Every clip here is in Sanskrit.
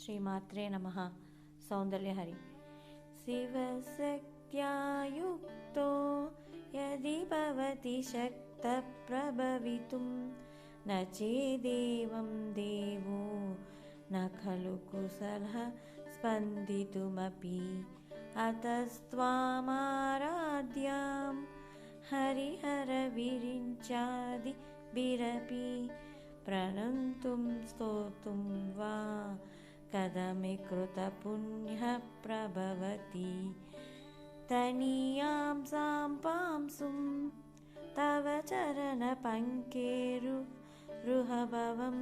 श्रीमात्रे नमः। सौन्दर्यहरि। शिवशक्त्या युक्तो यदि भवति शक्तः प्रभवितुं न चेदेवं देवो न खलु कुशलः स्पन्दितुमपि। अतस्त्वामाराध्यां हरिहरविरिञ्चादिभिरपि प्रणन्तुं स्तोतुं वा कथमे कृतपुण्यः प्रभवति। तनीयां सांपांसुं तव चरणपङ्केरुहभवं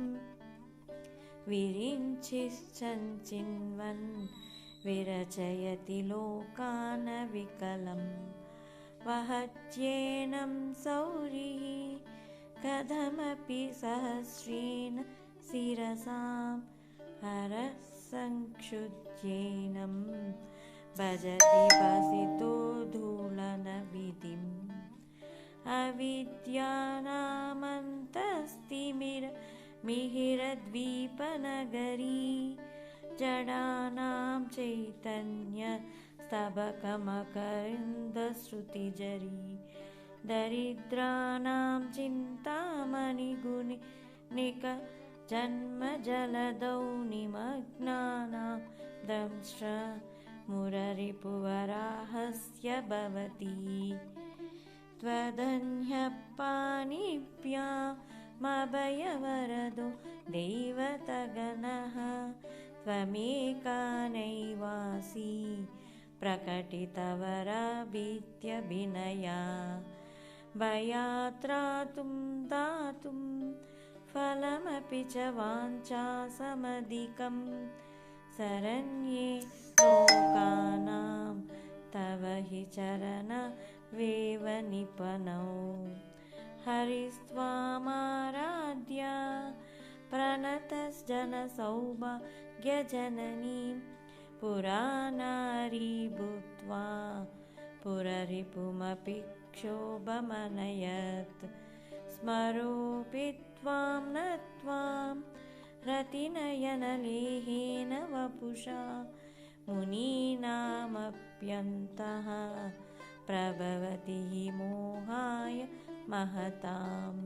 विरिञ्चिश्चञ्चिन्वन् विरचयति लोकान् विकलं। वहत्येनं सौरिः कथमपि सहस्रेण शिरसां हरसंक्षुद्येनं भजति वसितो धूलनविधिम्। अविद्यानामन्तस्तिमिरद्वीपनगरी जडानां चैतन्यस्तबकमकरन्दश्रुतिझरी। दरिद्राणां चिन्तामणिगुणिका जन्मजलधौ निमग्नानां दंष्ट्र मुररिपुवराहस्य भवति। त्वदन्यः पाणिभ्यामभयवरदो दैवतगणः त्वमेका नैवासि प्रकटितवरभीत्यभिनया। भयात्रातुं दातुं फलमपि च वाञ्छासमधिकं शरण्ये लोकानां तव हि चरणवेव निपनौ। हरिस्त्वामाराध्या प्रणतश्जनसौभाग्यजननीं पुरानारी भूत्वा पुररिपुमपि क्षोभमनयत्। स्मरोऽपि त्वां न त्वां रतिनयनलेहेन वपुषा मुनीनामप्यन्तः प्रभवति हि मोहाय महताम्।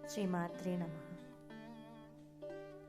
श्रीमात्रे नमः।